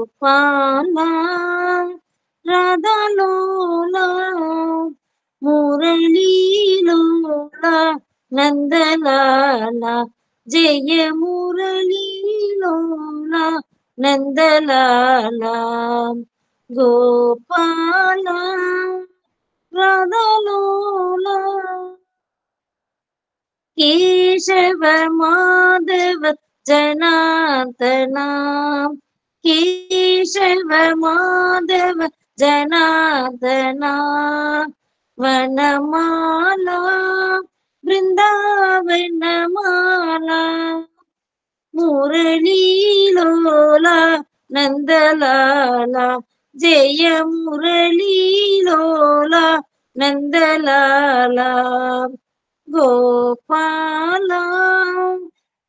கோபாலா ராதாலோலா முரளிலோலா நந்தலாலா ஜெய முரளிலோலா நந்தலாலா கோபாலா ராதாலோலா கேசவ மாதவ ஜனார்தனா கேசவ மாதவ ஜனார்தனா வனமாலா பிருந்தாவனமாலா முரளிலோலா நந்தலாலா ஜெய முரளிலோலா நந்தலாலா கோபாலா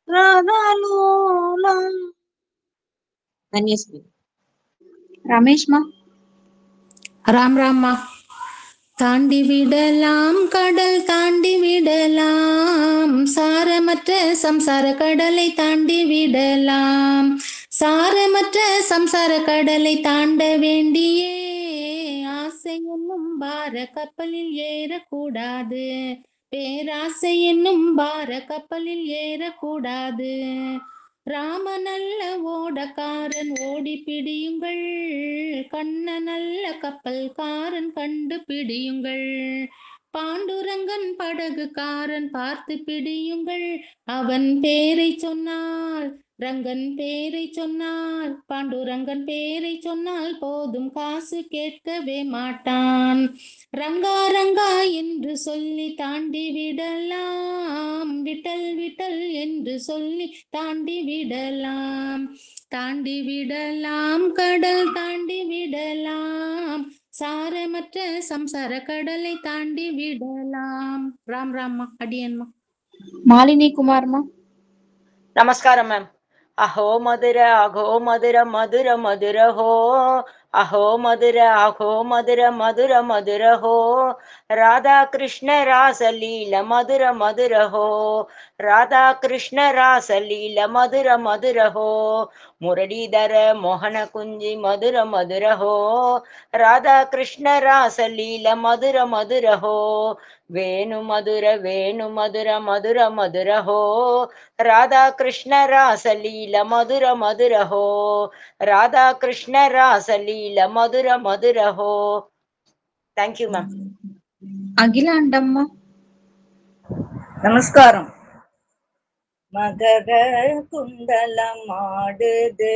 ராதாலோலா. தன்யஸ்மி. ரமேஷ்மா. ராம் ராம்மா. தாண்டி விடலாம் கடல் தாண்டி விடலாம் சாரமற்ற சம்சார கடலை தாண்டி விடலாம் சாரமற்ற சம்சார கடலை தாண்ட வேண்டியே ஆசை என்னும் பார கப்பலில் ஏறக்கூடாது பேராசை என்னும் பார கப்பலில் ஏறக்கூடாது ராம நல்ல ஓடக்காரன் ஓடி பிடியுங்கள் கண்ண நல்ல கப்பல்காரன் கண்டு பிடியுங்கள் பாண்டுரங்கன் படகுக்காரன் பார்த்து பிடியுங்கள் அவன் பேரை சொன்னால் ரங்கன் பேரை சொன்னால் பாண்டுரங்கன் பேரை சொன்னால் போதும் காசு கேட்கவே மாட்டான் ரங்கா ரங்கா என்று சொல்லி தாண்டி விடலாம் விட்டல் விட்டல் என்று சொல்லி தாண்டி விடலாம் தாண்டி விடலாம் கடல் தாண்டி விடலாம் சாரமற்ற சம்சார கடலை தாண்டி விடலாம். ராம் ராம்மா. அடியன்மா. மாலினி குமார்மா. நமஸ்காரம் மேம். அஹோ மதுர அகோ மதுர மதுர மதுர ஹோ அஹோ மதுர அகோ மதுர மதுர மதுர ஹோ ராதா கிருஷ்ண ராசலீல மதுர மதுர ஹோ ராதா கிருஷ்ண ராசலீல மதுர மதுர ஹோ முரளிதர மோகன குஞ்சி மதுர மதுர ஹோ ராதா கிருஷ்ண ராசலீல மதுர மதுர ஹோ வேணு மதுர வேணு மதுர மதுர மதுர ஹோ ராதா கிருஷ்ண ராசலீல மதுர மதுர ஹோ ராதா கிருஷ்ண ராசலீல மதுர மதுர ஹோ. Thank you ma'am. அகிலாண்டம்மா. நமஸ்காரம். மகர குண்டலம் ஆடுது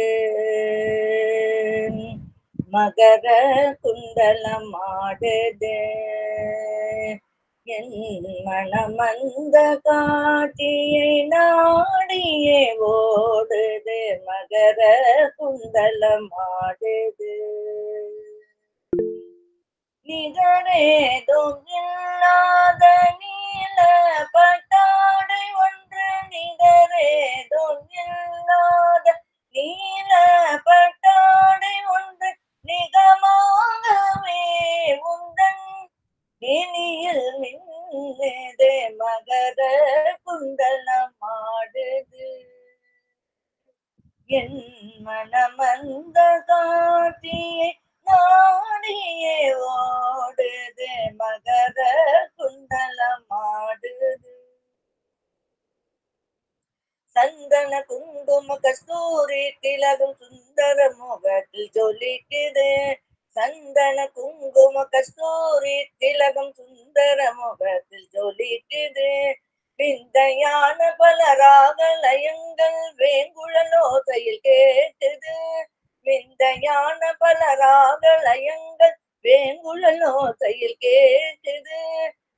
மகர குண்டலம் ஆடுது என் மனமந்த காட்சியை நாடியே ஓடுது மகர குண்டலம் ஆடுது நிகரேதும் இல்லாத நீல பட்டாடை ஒன்று நிகரேதும் இல்லாத நீல பட்டாடை ஒன்று நிகமாகவே உந்தன் இனியில் நின்றதே மகர குண்டலம் ஆடுது என் மனமந்த காட்சியை நாடியே ஓடுது மகர குண்டலம் ஆடுது சந்தன குங்கும கஸ்தூரி திலகும் சுந்தர முகத்தில் ஜொலிக்குது சந்தன குங்கும கஸ்தூரி திலகம் சுந்தர முகத்தில் ஜொலிக்குது விந்தையான பல ராகலயங்கள் வேங்குழலோசையில் கேட்டுது விந்தையான பல ராகலயங்கள் வேங்குழலோசையில் கேட்டுது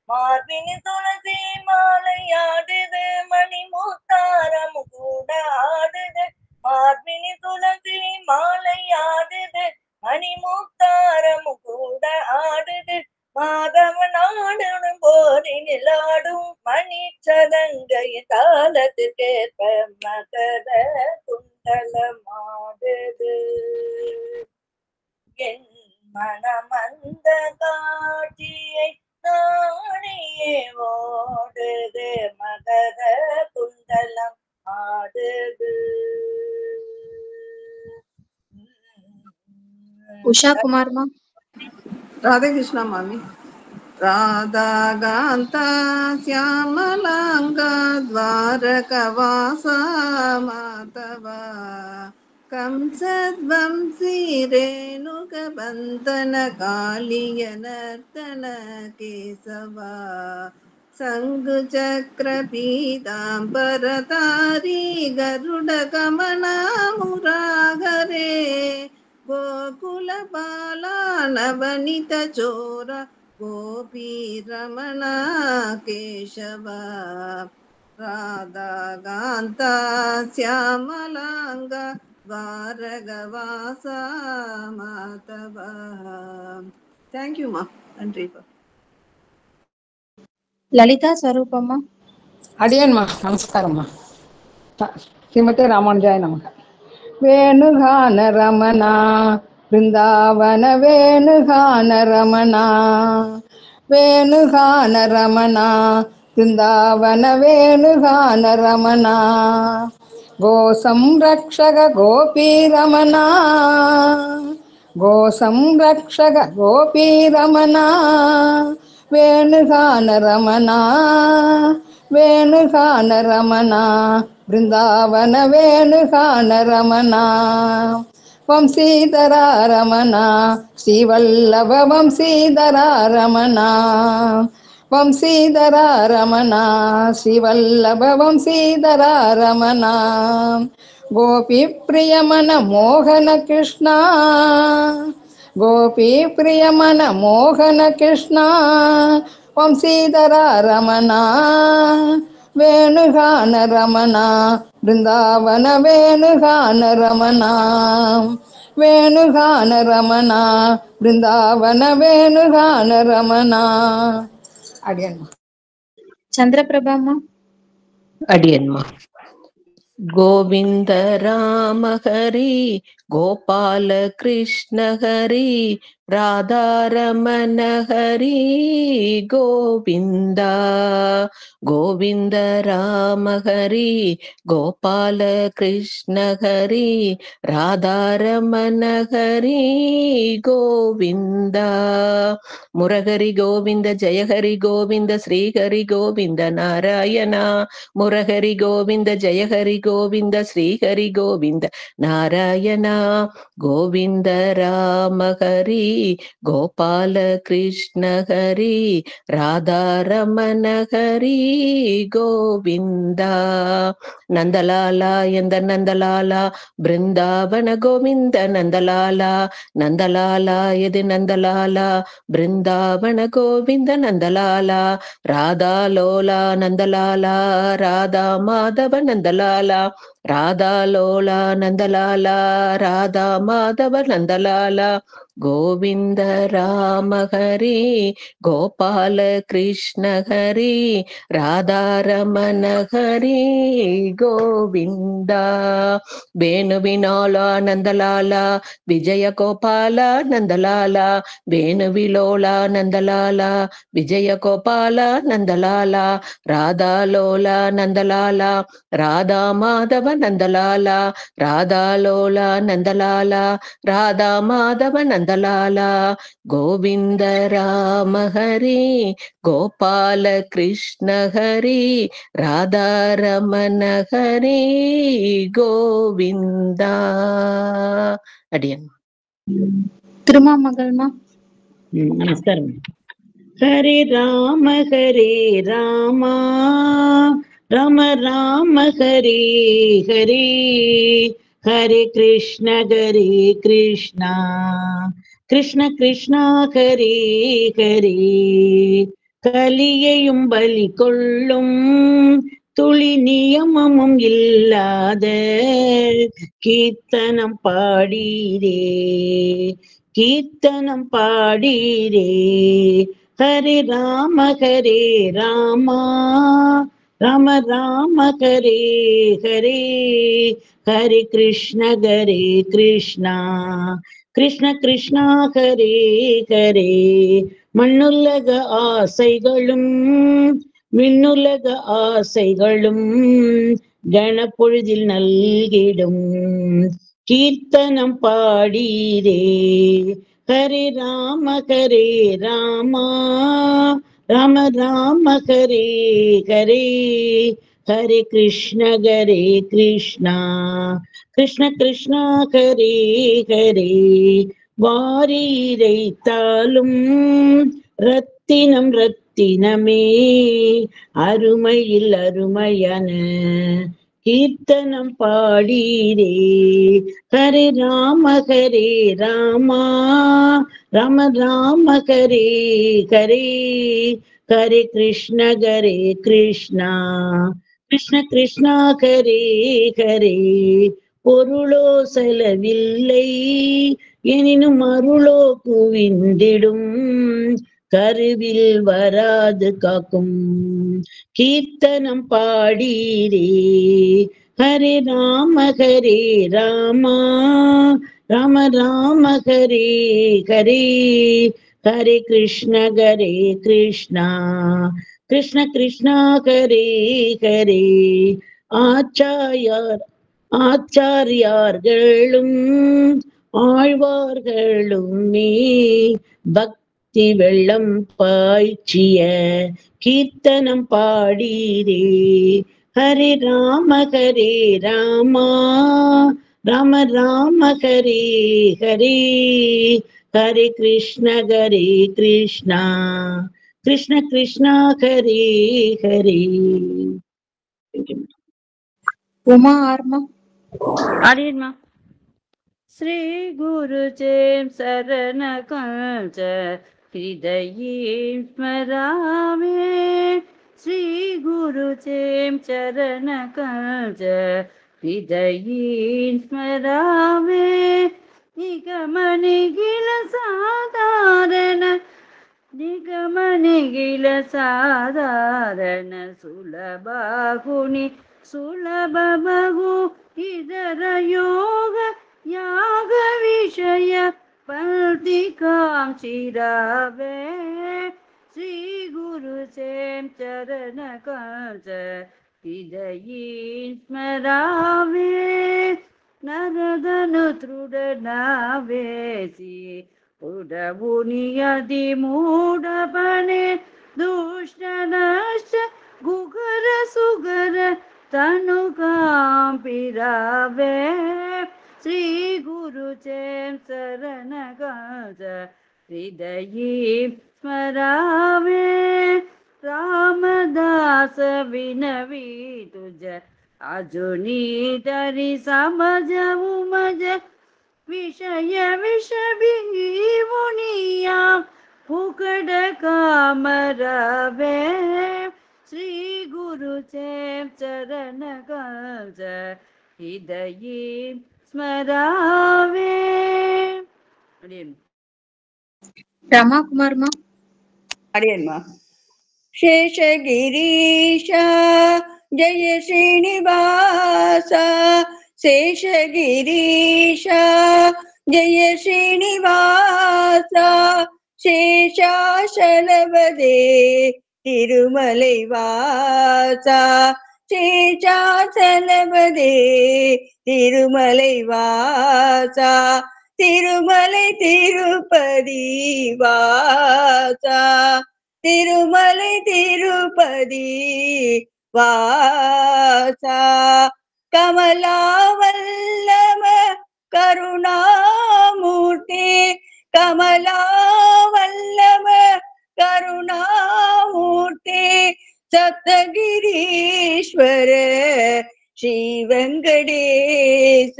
மார்பினி துளசி மாலையாடுது மணி முத்தாரம் கூட ஆடுது மார்பினி துளசி மாலையாடுது மணி முத்தாரம் கூட ஆடுது மாதவன் ஆடும் போதினில் ஆடும் மணி சதங்கை தாளத்துக்கேற்ப மகர குண்டலம் ஆடுது என் மனமந்த காட்சியை நாடியே ஓடுது மகர குண்டலம் ஆடுது உஷா குமார்மா. ராதே கிருஷ்ணா மாமி. ராதா காந்தா சியாமலாங்கா துவாரகவாசா மாதவா कंसध्वंसी रेणुकबन्धन कालिय नर्तन केशवा शङ्खचक्रपीताम्बरधारी गरुडगमना मुराहरे गोकुलबाला नवनीतचोर गोपीरमणा केशवा राधा कान्ता श्यामलाङ्गा வாரகவாசா மாதவா. தேங்க்யூமா. நன்றிப்பா. லலிதா ஸ்வரூபம்மா. அடியன்மா நமஸ்காரம்மா. ஸ்ரீமதே ராமானுஜாய நமக. வேணுகான ரமணா பிருந்தாவன வேணுகான ரமணா வேணுகான ரமணா பிருந்தாவன வேணுகான ரமணா गो संरक्षक गोपी रमणा गो संरक्षक गोपी रमणा वेणुगान रमणा वेणुगान रमणा वृंदावन वेणुगान रमणा वंशीधरा रमणा श्रीवल्लभ वंशीधरा रमणा वंशीधरा रमणा श्रीवल्लभ वंशीधरा रमणा गोपी प्रियमन मोहन कृष्णा गोपी प्रियमन मोहन कृष्णा वंशीधरा रमणा वेणुगान रमणा वृंदावन वेणुगान रमणा वेणुगान रमणा वृंदावन वेणुगान रमणा. அடியன்மா. சந்திரபிரபாம்மா. அடியன்மா. கோவிந்த ராம ஹரி கோபால கிருஷ்ண ஹரி ராதாரமண ஹரி கோவிந்தா கோவிந்த ராம ஹரி கோபால கிருஷ்ண ஹரி ராதாரமண ஹரி கோவிந்தா முரஹரி கோவிந்த ஜெயஹரி கோவிந்த ஸ்ரீஹரி கோவிந்த நாராயணா முரஹரி கோவிந்த ஜெயஹரி கோவிந்த ஸ்ரீஹரி கோவிந்த நாராயணா கோவிந்த ராம ஹரி கோபால கிருஷ்ண ஹரி ராதாரமண ஹரி கோவிந்தா நந்தலாலா எந்த நந்தலாலா பிருந்தாவன கோவிந்த நந்தலாலா நந்தலாலா எது நந்தலாலா பிருந்தாவன கோவிந்த நந்தலாலா ராதாலோலா நந்தலாலா ராதா மாதவ நந்தலாலா ராதாலோலா நந்தலாலா ராதா மாதவ நந்தலாலா கோவிந்த ராம ஹரி கோபால கிருஷ்ண ஹரி ராதாரமண ஹரி கோவிந்தா வேணுவினோலா நந்தலாலா விஜய கோபாலா நந்தலாலா வேணுவிலோலா நந்தலாலா விஜய கோபாலா நந்தலாலா ராதாலோலா நந்தலாலா ராதா மாதவ நந்தலாலா ராதாலோலா நந்தலாலா ராதா மாதவ நந்தலாலா கோவிந்த ராம ஹரி கோபால கிருஷ்ண ஹரி ராதாரமண ஹரி கோவிந்தா. அடியன். திருமாமகள்மா. நமஸ்காரம். ஹரே ராம ராம ராம ஹரே ஹரே ஹரே கிருஷ்ண கிருஷ்ண கிருஷ்ண ஹரே ஹரே கலியையும் பலி கொள்ளும் துளி நியமமும் இல்லாத கீர்த்தனம் பாடீரே ஹரே ராம ராம ஹரே ஹரே ஹரே கிருஷ்ண கிருஷ்ண ஹரே ஹரே மண்ணுலக ஆசைகளும் விண்ணுலக ஆசைகளும் கணப்பொழுதில் நல்கிடும் கீர்த்தனம் பாடீரே. ஹரே ராம ராமா ராம ராம ஹரே ஹரே, ஹரே கிருஷ்ண கிருஷ்ணா கிருஷ்ண கிருஷ்ணா ஹரே ஹரே. வாரீரைத்தாலும் ரத்தினம் ரத்தினமே, அருமையில் அருமையான கீர்த்தனம் பாடீரே. ஹரே ராமா ராம ராம ஹரே ஹரே, ஹரே கிருஷ்ண கிருஷ்ணா கிருஷ்ண கிருஷ்ணா ஹரே ஹரே. பொருளோ செலவில்லை எனினும் அருளோ குவிந்திடும், கருவில் வராது காக்கும் கீர்த்தனம் பாடீரே. ஹரே ராமா ராம ராம ஹரே ஹரே, ஹரே கிருஷ்ண கிருஷ்ணா கிருஷ்ண கிருஷ்ணா ஹரே ஹரே. ஆச்சாரியார்களும் ஆழ்வார்களுமே பக்தி வெள்ளம் பாய்ச்சிய கீர்த்தனம் பாடீரே. ஹரே ராமா ராம ராம ஹரே ஹரே, ஹரே கிருஷ்ண கிருஷ்ணா கிருஷ்ண கிருஷ்ணா ஹரே ஹரே. உமா ஆர்மா. அடியன்மா. ஸ்ரீ குரு ஜெயம் சரண கஞ்ச ஹிருதயீம் ஸ்மராமே. ஸ்ரீ குரு ஜெயம் சரண கஞ்ச ஹிருதயீம் ஸ்மராமே. நிகமனிகில சாதாரண நிகமனிகில சாதாரண சுலபாகுனி ಸುಲಭ ಬಹು ಇದರ ಯೋಗ ಯಾಗ ವಿಷಯ ಪಂಕ್ತಿಕಾಂಚಿರವೇ. ಶ್ರೀ ಗುರು ಸೇಂ ಚರಣ ಕಾಂಚ ಹೃದಯೀನ್ ಸ್ಮರಾವೆ. ನರದನು ತೃಢನಾವೇಸಿ ಉಡವು ನಿಯದಿ ಮೂಢಪನೆ ದುಷ್ಟ ನಷ್ಟ ಗುಗರ ಸುಗರ ತನು ಕಾಂಪಿರವೇ. ಶ್ರೀ ಗುರು ಚೇಂ ಶರಣ ಕಾಂಚ ಹೃದಯೀಂ ಸ್ಮರಾವೆ. ರಾಮದಾಸ ವಿನವಿ ತುಜ ಅಜುನಿ ತರಿ ಸಮಜವು ಮಜ ವಿಷಯ ವಿಷ ಮುನಿಯ ಫುಕಡ ಕಾಮರವೇ. ಶ್ರೀ ಗುರು ಚೇಂ ಚರಣ ಕಾಂಚ ಹೃದಯೀಂ ಸ್ಮರಾವೆ. ரமா குமார்மா. ಅಡಿಯನ್ಮಾ. ಶೇಷಗಿರೀಶ ಜಯ ಶ್ರೀನಿವಾಸ, ಶೇಷಗಿರೀಶ ಜಯ ಶ್ರೀನಿವಾಸ, ಶೇಷಾಚಲವದೇ ತಿರುಮಲೈ ವಾಸ, ಶೇಷಾಚಲವದೇ ತಿರುಮಲೈ ವಾಸ, ತಿರುಮಲೈ ತಿರುಪದಿ ವಾಸ, ತಿರುಮಲೈ ತಿರುಪದಿ ವಾಸ. ಕಮಲಾವಲ್ಲಮ ಕರುಣಾಮೂರ್ತಿ, ಕಮಲಾವಲ್ಲಮ ಕರುಣಾಮೂರ್ತಿ, ಸಪ್ತಗಿರೀಶ್ವರ ಶ್ರೀ ವೆಂಕಟೇಶ,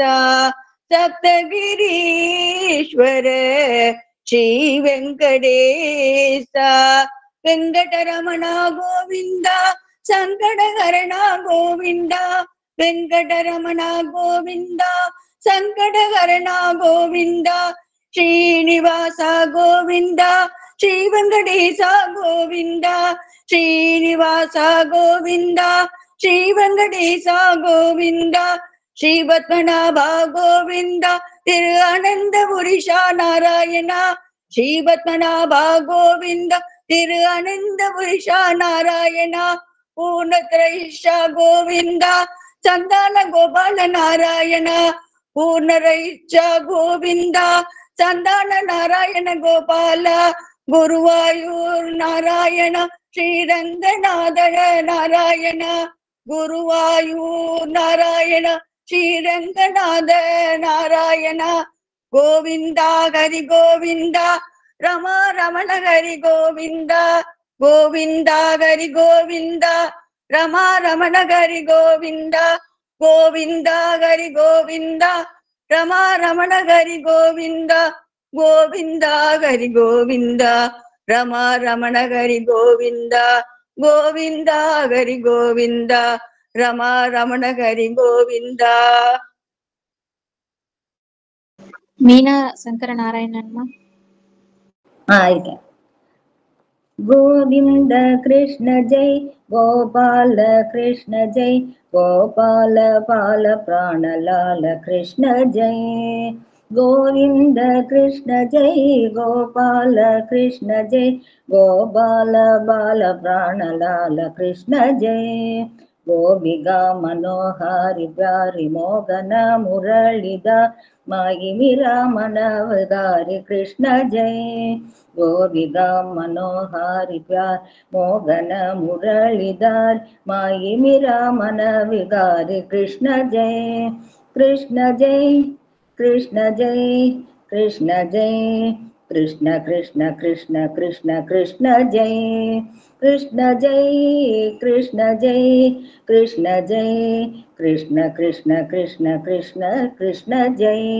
ಸಪ್ತಗಿರೀಶ್ವರ ಶ್ರೀ ವೆಂಕಟೇಶ. ವೆಂಕಟರಮಣ ಗೋವಿಂದ, ಸಂಕಟಹರಣ ಗೋವಿಂದ, ವೆಂಕಟರಮಣ ಗೋವಿಂದ, ಸಂಕಟಹರಣ ಗೋವಿಂದ, ಶ್ರೀನಿವಾಸ ಗೋವಿಂದ, ಶ್ರೀ ವೆಂಕಟೇಶ ಗೋವಿಂದ, ಶ್ರೀನಿವಾಸ ಗೋವಿಂದ, ಶ್ರೀ ವೆಂಕಟೇಶ ಗೋವಿಂದ, ಶ್ರೀ ಪದ್ಮನಾಭ ಗೋವಿಂದ, ತಿರು ಅನಂತಪುರೀಶ ನಾರಾಯಣ, ಶ್ರೀ ಪದ್ಮನಾಭ ಗೋವಿಂದ, ತಿರು ಅನಂತಪುರೀಶ ನಾರಾಯಣ, ಪೂರ್ಣತ್ರೈಶ ಗೋವಿಂದ, ಸಂತಾನ ಗೋಪಾಲ ನಾರಾಯಣ, பூர்ணரைச்சா கோவிந்தா சந்தான நாராயண கோபால குருவாயூர் நாராயண ஸ்ரீரங்கநாத நாராயண குருவாயூர் நாராயண ஸ்ரீரங்கநாத நாராயண கோவிந்தா ஹரி கோவிந்தா ரமா ரமண ஹரி கோவிந்தா கோவிந்தா ஹரி கோவிந்தா ரமா ரமண ஹரி கோவிந்தா கோவிந்தா ஹரி கோவிந்தா ரமா ரமண ஹரி கோவிந்தா கோவிந்தா ஹரி கோவிந்தா ரமா ரமண ஹரி கோவிந்தா கோவிந்தா ஹரி கோவிந்தா ரமா ரமண ஹரி கோவிந்தா. மீனா சங்கர நாராயணன்மா. இருக்கேன். கோவிந்த கிருஷ்ண ஜெய் கோபால கிருஷ்ண ஜெய் கோபால பால பிராணலால கிருஷ்ண ஜெய் கோவிந்த கிருஷ்ண ஜெய் கோபால கிருஷ்ண ஜெய் கோபால பால பிராணலால கிருஷ்ண ஜெய் கோபிகா மனோஹாரி பியாரி மோகன முரளிதா மாயிமிரா மனவதாரி கிருஷ்ண ஜெய் கோபிகா மனோஹாரி பியார் மோகன முரளிதார் மாயிமிரா மன விகாரி கிருஷ்ண ஜெய் கிருஷ்ண ஜெய் கிருஷ்ண ஜெய் கிருஷ்ண ஜெய் கிருஷ்ண கிருஷ்ண கிருஷ்ண கிருஷ்ண கிருஷ்ண ஜெய் கிருஷ்ண ஜெய் கிருஷ்ண ஜெய் கிருஷ்ண ஜெய் கிருஷ்ண கிருஷ்ண கிருஷ்ண கிருஷ்ண கிருஷ்ண ஜெய்.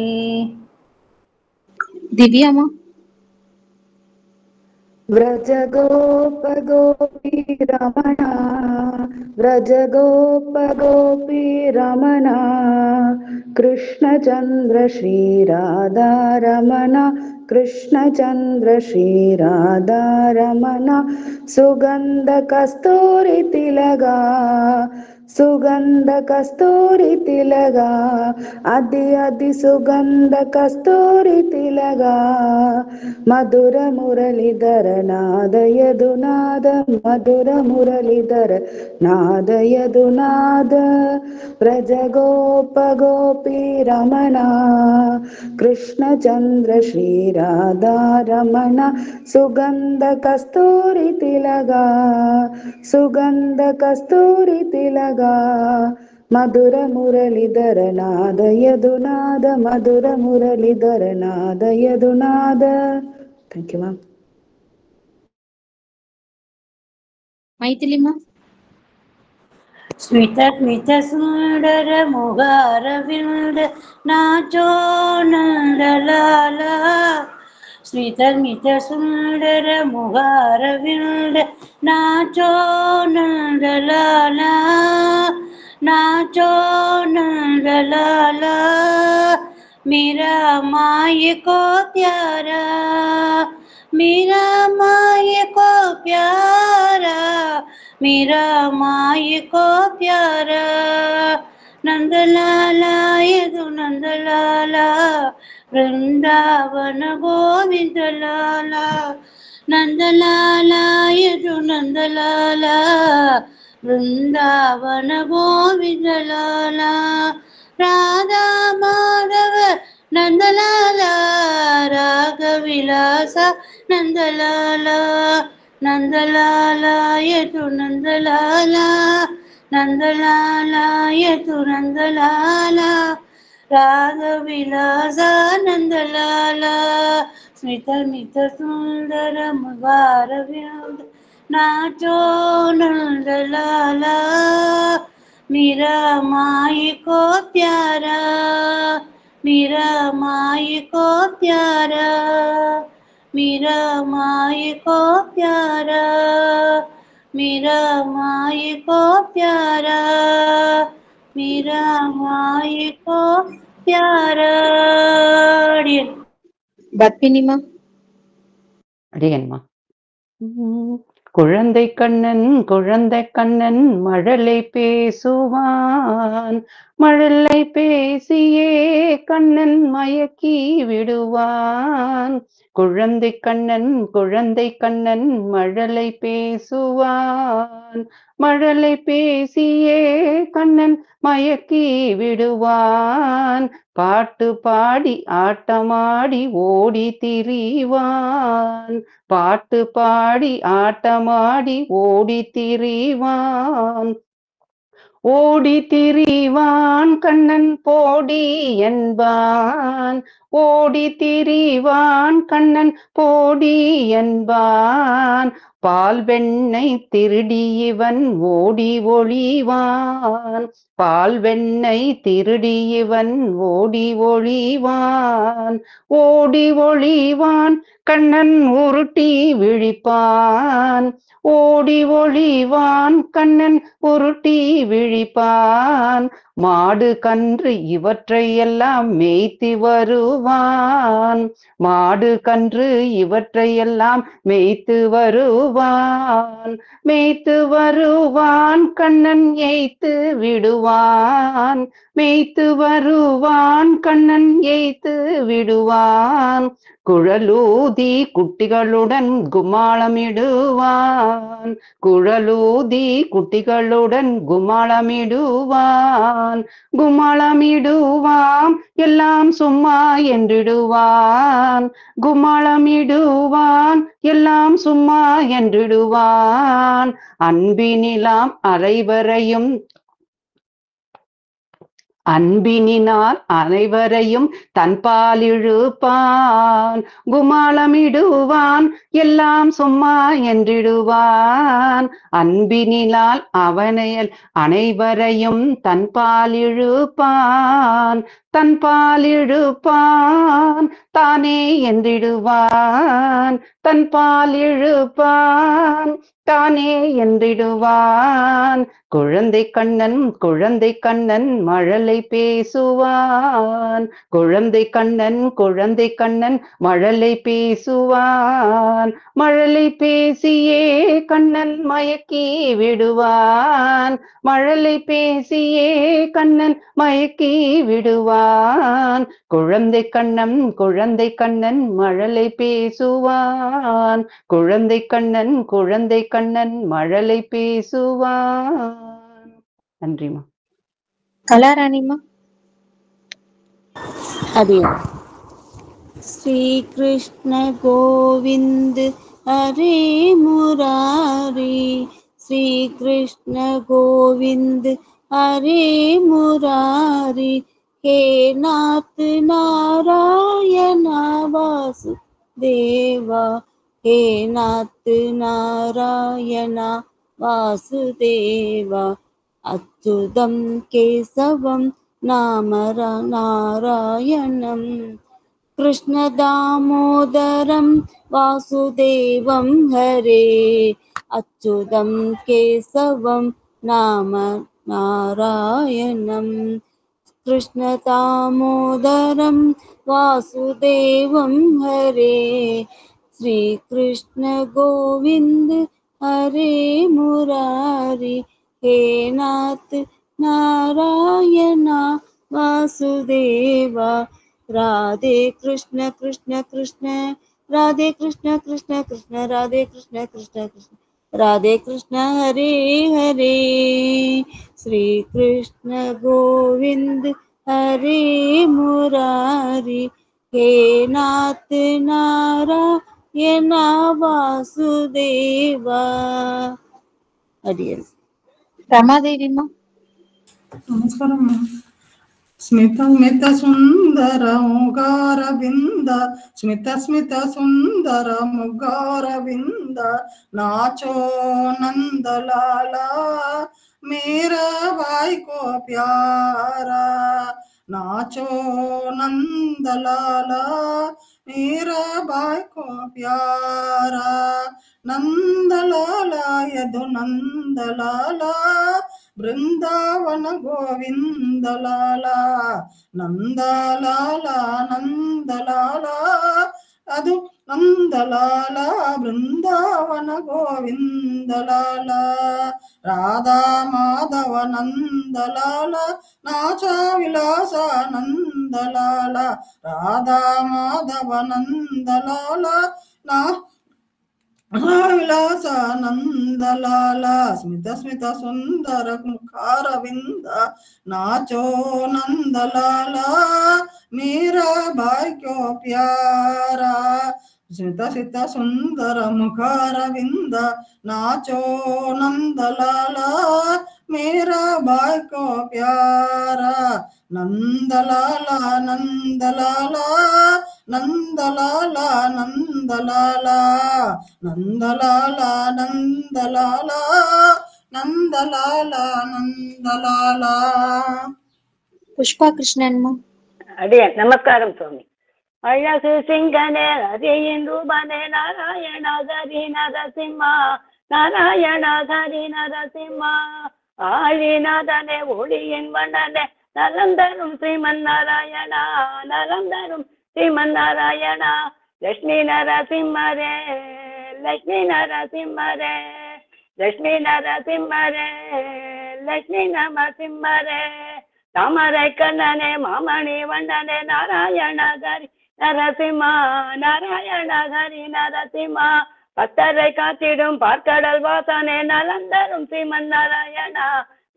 திவ்யாமா. व्रज गोप गोपी रमणा व्रज गोप गोपी रमणा कृष्णचंद्र श्री राधा रमणा कृष्णचंद्र श्री राधा रमणा सुगंध कस्तूरी तिलगा सुगंध कस्तूरी तिलगा अदि अदि सुगंध कस्तूरी तिलगा मधुर मुरलीधर नाद यदुनाद मधुर मुरलीधर नाद यदुनाद व्रज गोप गोपी रमणा कृष्णचंद्र श्री राधा रमणा सुगंध कस्तूरी तिलगा सुगंध कस्तूरी तिलगा मधुर मुरलीधर नाद यदुनाद मधुर मुरलीधर नाद यदुनाद. Thank you, ma'am. மைதிலிமா. Smit Smit सुंदर मुगारविंद नाचो नंदलाला स्मित स्मित सुंदर मुगारविंद नाचो नंदलाला नाचो नंदलाला मेरा माय को प्यारा मेरा माय को प्यारा मेरा माय को प्यारा नंदलाला यदु नंदलाला वृंदावन गोविंद लाला नंदलाला यदु नंदलाला वृंदावन गोविंद लाला राधा माधव नंदलाला रागविलास नंदलाला नंदलाला यदु नंदलाला नंदलाला यदु नंदलाला रागविलास नंदलाला स्मित स्मित सुंदर मुबारविंद नाचो नंदलाला मेरा माय को प्यारा मेरा माय को प्यारा मेरा माय को प्यारा मेरा माय को प्यारा मेरा माय को प्यारा. பத்மினிமா. அடியன்மா. குழந்தை கண்ணன் மழலை பேசுவான் மழலை பேசியே கண்ணன் மயக்கி விடுவான் குழந்தை கண்ணன் குழந்தை கண்ணன் மழலை பேசுவான். மழலை பேசியே கண்ணன் மயக்கி விடுவான். பாட்டு பாடி ஆட்டமாடி ஓடி திரிவான். பாட்டு பாடி ஆட்டமாடி ஓடி திரிவான். ஓடி திரிவான் கண்ணன் போடி என்பான். ஓடி திரிவான் கண்ணன் போடி என்பான். பால் வெண்ணை திருடி இவன் ஓடி ஒளிவான். பால் வெண்ணை திருடி இவன் ஓடி ஒளிவான். ஓடி ஒளிவான் கண்ணன் உருட்டி விழிப்பான். ஓடி ஒளிவான் கண்ணன் உருட்டி விழிப்பான். மாடு கன்று இவற்றையெல்லாம் மேய்த்து வருவான். மாடு கன்று இவற்றையெல்லாம் மேய்த்து வருவான். மேய்த்து வருவான் கண்ணன் ஏய்த்து விடுவான். மேய்த்து வருவான் கண்ணன் ஏய்த்து விடுவான். குழலூதி குட்டிகளுடன் குமாளமிடுவான். குழலூதி குட்டிகளுடன் குமாளமிடுவான். குமாளமிடுவான் எல்லாம் சும்மா என்றிடுவான். குமாளமிடுவான் எல்லாம் சும்மா என்றிடுவான். அன்பினிலாம் அனைவரையும் அன்பினினால் அனைவரையும் தன்பால் இழுப்பான். குமாளமிடுவான் எல்லாம் சும்மா என்றிடுவான். அன்பினினால் அவனையல் அனைவரையும் தன்பால் இழுப்பான். தன்பால் இழுப்பான் தானே என்றிடுவான். தன்பால் இழுப்பான் தானே என்றிடுவான். குழந்தை கண்ணன் குழந்தை கண்ணன் மழலை பேசுவான். குழந்தை கண்ணன் குழந்தை கண்ணன் மழலை பேசுவான். மழலை பேசியே கண்ணன் மயக்கி விடுவான். மழலை பேசியே கண்ணன் மயக்கி விடுவான். குழந்தை கண்ணன் குழந்தை கண்ணன் மழலை பேசுவான். குழந்தை கண்ணன் குழந்தை கண்ணன் மழலை பேசுவான். நன்றிமா. கலாராணிமா. அடியன். ஸ்ரீ கிருஷ்ண கோவிந்த் ஹரே முராரி. ஸ்ரீ கிருஷ்ண கோவிந்த் ஹரே முராரி. ஹே நாத் நாராயண வாசுதேவா. ஹே நாத் நாராயண வாசுதேவா. அச்சுதம் கேசவம் நாமர நாராயணம். கிருஷ்ண தாமோதரம் வாசுதேவம் ஹரே. அச்சுதம் கேசவம் நாம நாராயணம். கிருஷ்ண தாமோதரம் வாசுதேவம் ஹரே. ஸ்ரீ கிருஷ்ண கோவிந்த் ஹரே முராரி. ஹே நாத் நாராயண வாசுதேவா. ராதே கிருஷ்ண கிருஷ்ண கிருஷ்ண ராதே கிருஷ்ண கிருஷ்ண கிருஷ்ண ராதே கிருஷ்ண கிருஷ்ண கிருஷ்ண ராதே கிருஷ்ண ஹரே ஹரே. ஸ்ரீ கிருஷ்ண கோவிந்த் ஹரே முராரி. ஹே நாத் நாராயண வாசுதேவா. அடியன். ரமாதேவிமா. நமஸ்காரம். ಸ್ಮಿತ ಸ್ಮಿತ ಸುಂದರ ಮುಗಾರವಿಂದ. ಸ್ಮಿತ ಸ್ಮಿತ ಸುಂದರ ಮುಗಾರವಿಂದ. ನಾಚೋ ನಂದಲಾಲ ಮೇರಾ ಬಾಯ್ ಕೋ ಪ್ಯಾರಾ. ನಾಚೋ ನಂದಲಾಲ ಮೇರಾ ಬಾಯ್ ಕೋ ಪ್ಯಾರಾ. ನಂದಲಾಲ ಯದು ನಂದಲಾಲ ಬೃಂದಾವನ ಗೋವಿಂದಲಾಲ. ನಂದಲಾಲ ನಂದಲಾಲ ಅದು நந்தலாலா பிருந்தாவன கோவிந்தலாலா ராதா மாதவ நந்தலாலா நாச்சா விலாசா நந்தலாலா ராதா மாதவ நந்தலாலா நா ವಿಲಾಸ ನಂದಲಾಲ ಸ್ಮಿತ ಸ್ಮಿತ ಸುಂದರ ಮುಖಾರವಿಂದ ನಾಚೋ ನಂದಲಾಲ ಮೇರಾ ಬಾಯ್ ಕ್ಯೋ ಪ್ಯಾರ ಸ್ಮಿತ ಸ್ಮಿತ ಸುಂದರ ಮುಖಾರವಿಂದ ನಾಚೋ ನಂದಲಾಲ ಮೇರಾ ಬಾಯ್ ಕ್ಯೋ ಪ್ಯಾರ ನಂದಲಾಲ ನಂದಲಾಲ ನಂದಲಾಲ ನಂದಲಾಲ ನಂದಲಾಲ ನಂದಲಾಲ ನಂದಲಾಲ ನಂದಲಾಲ. புஷ்பா கிருஷ்ணன்மா. அடியே நமஸ்காரம் சுவாமி. அழகு சிங்கனே ஹரியின் ரூபனே நாராயண ஹரி நரசிம்மா நாராயண ஹரி நரசிம்மா ஆழிநாதனே ஒளியின் வண்ணனே நலந்தரும் ஸ்ரீமன் நாராயணா நலந்தரும் ஸ்ரீமன் நாராயணா லட்சுமி நரசிம்மரே லட்சுமி நரசிம்மரே லட்சுமி நரசிம்மரே லட்சுமி நரசிம்மரே தாமரை கண்ணனே மாமணி வண்ணனே நாராயண ஹரி நரசிம்மா நாராயண ஹரி நரசிம்மா பக்தரை காத்திடும் பார்க்கடல் வாசனே நலந்தரும் ஸ்ரீமன் நாராயணா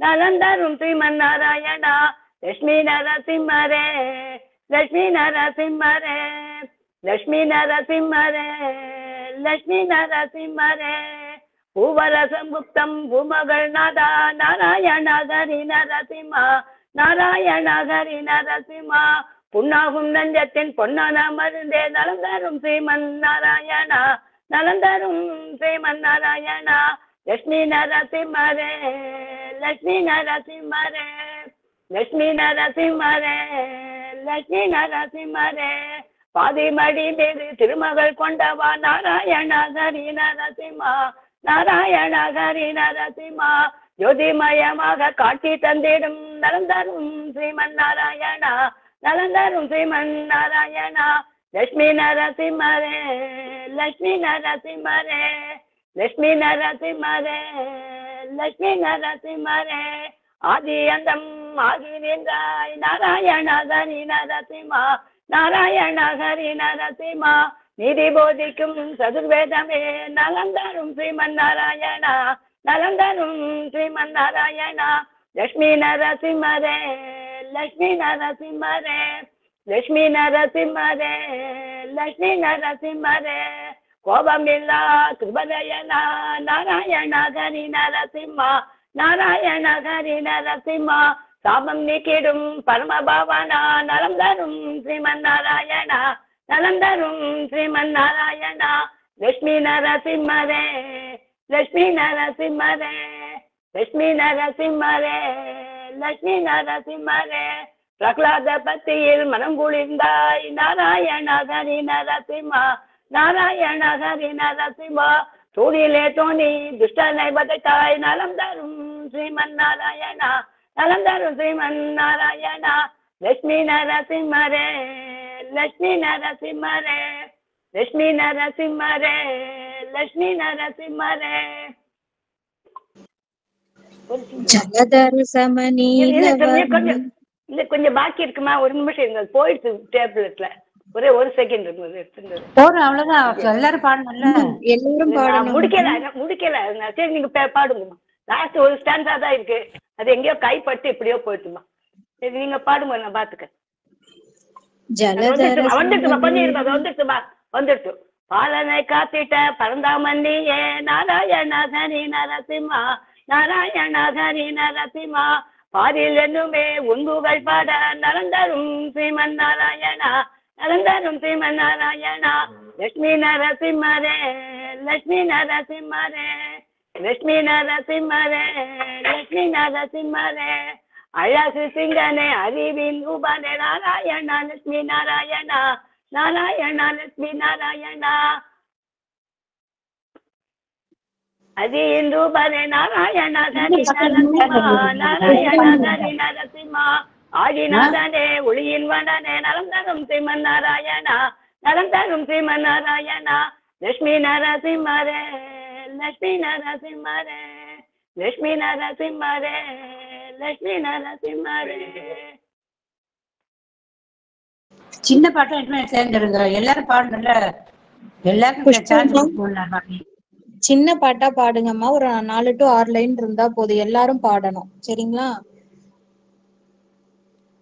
நலந்தரும் ஸ்ரீமன் நாராயணா லட்சுமி நரசிம்மரே லட்சுமி நரசிம்மரே லட்சுமி நரசிம்மரே லட்சுமி நரசிம்மரே பூவரசம் குப்தம் பூமகள் நாதா நாராயண ஹரி நரசிம்மா நாராயண ஹரி நரசிம்மா புண்ணாகும் நஞ்சத்தின் பொன்னான மருந்தே நலந்தரும் ஸ்ரீமன் நாராயணா நலந்தரும் ஸ்ரீமன் நாராயணா லட்சுமி நரசிம்மரே லட்சுமி நரசிம்மரே லட்சுமி நரசிம்மரே லட்சுமி நரசிம்மரே பாதிமடி மீது திருமகள் கொண்டவா நாராயண ஹரி நரசிம்மா நாராயண ஹரி நரசிம்மா ஜோதிமயமாக காட்சி தந்திடும் நலந்தரும் ஸ்ரீமன் நாராயணா நலந்தரும் ஸ்ரீமன் நாராயணா லட்சுமி நரசிம்மரே லட்சுமி நரசிம்மரே லட்சுமி நரசிம்மரே லட்சுமி நரசிம்மரே ஆதி அந்தம் ஆகி நின்றாய் நாராயண ஹரி நரசிம்மா நாராயண ஹரி நரசிம்மா நீதி போதிக்கும் சதுர்வேதமே நலந்தரும் ஸ்ரீமன் நாராயணா நலந்தரும் ஸ்ரீமன் நாராயணா லட்சுமி நரசிம்மரே லட்சுமி நரசிம்மரே லட்சுமி நரசிம்மரே லட்சுமி நரசிம்மரே கோபமில்லா கிருபதயனா நாராயண ஹரி நரசிம்மா நாராயண ஹரி நரசிம்மா சாபம் நீக்கிடும் பரமபாவனா நலம் தரும் ஸ்ரீமன் நாராயணா நலம் தரும் ஸ்ரீமன் நாராயணா லட்சுமி நரசிம்மரே லட்சுமி நரசிம்மரே லட்சுமி நரசிம்மரே லட்சுமி நரசிம்மரே பிரகலாத பத்தியில் மனம் குளிர்ந்தாய் நாராயண ஹரி நரசிம்மா நாராயண ஹரி நரசிம்மா சூடிலே தோணி துஷ்டனை வதைத்தாய் நலம் தரும் ஸ்ரீமன் நாராயணா நலம் தரும் ஸ்ரீமன் நாராயணா லட்சுமி நரசிம்மரே லட்சுமி நரசிம்மரே லட்சுமி நரசிம்மரே லட்சுமி நரசிம்மரே ஜலதர சமநீலவர்ண இல்ல கொஞ்சம் பாக்கி இருக்குமா ஒரு நிமிஷம் இருங்க போயிடுச்சு டேப்லெட்ல ஒரே ஒரு செகண்ட் இருந்தது போதும் அவ்வளவுதான் எல்லாரும் பாடணும்ல எல்லாரும் பாடணும் முடிக்கல சரி நீங்க பாடுங்கம்மா லாஸ்ட் ஒரு ஸ்டாண்டா தான் இருக்கு அது எங்கேயோ கைப்பட்டு எப்படியோ போயிட்டுமா சரி நீங்க பாடுங்க நான் பாத்துக்க வந்துட்டுமா கொஞ்சம் இருப்பா வந்துட்டு பாலனை காத்திட்ட பரந்தாமன்னியே நாராயண ஹரி நரசிம்மா நாராயண ஹரி நரசிம்மா பாரில் என்னுமே உன்புகள் பாட நலந்தரும் ஸ்ரீமன் நாராயணா நலந்தரும் ஸ்ரீமன் நாராயணா லட்சுமி நரசிம்மரே லட்சுமி நரசிம்மரே லட்சுமி நரசிம்மரே லட்சுமி நரசிம்மரே அழகு சிங்கனே அறிவின் ரூபனே நாராயணா லட்சுமி நாராயணா நாராயணா லட்சுமி நாராயணா அதியின் ரூபனே நாராயண ஹரி நரசிம்மா நாராயண ஹரி நரசிம்மா ஆதிநாதனே ஒளியின் வண்ணனே நலம் தரும் ஸ்ரீமன் நாராயணா நலம் தரும் ஸ்ரீமன் நாராயணா லட்சுமி நரசிம்மரே லட்சுமி நரசிம்மரே லட்சுமி நரசிம்மரே லட்சுமி நரசிம்மரே. சின்ன பாட்டம் என்ன சேர்ந்துருங்க, எல்லாரும் பாடணும்ல, எல்லாருக்கும் சான்ஸ் கொடுப்போம். சின்ன பாட்டா பாடுங்கம்மா, ஒரு 4 to 6 லைன் இருந்தா போதும், எல்லாரும் பாடணும். சரிங்களா?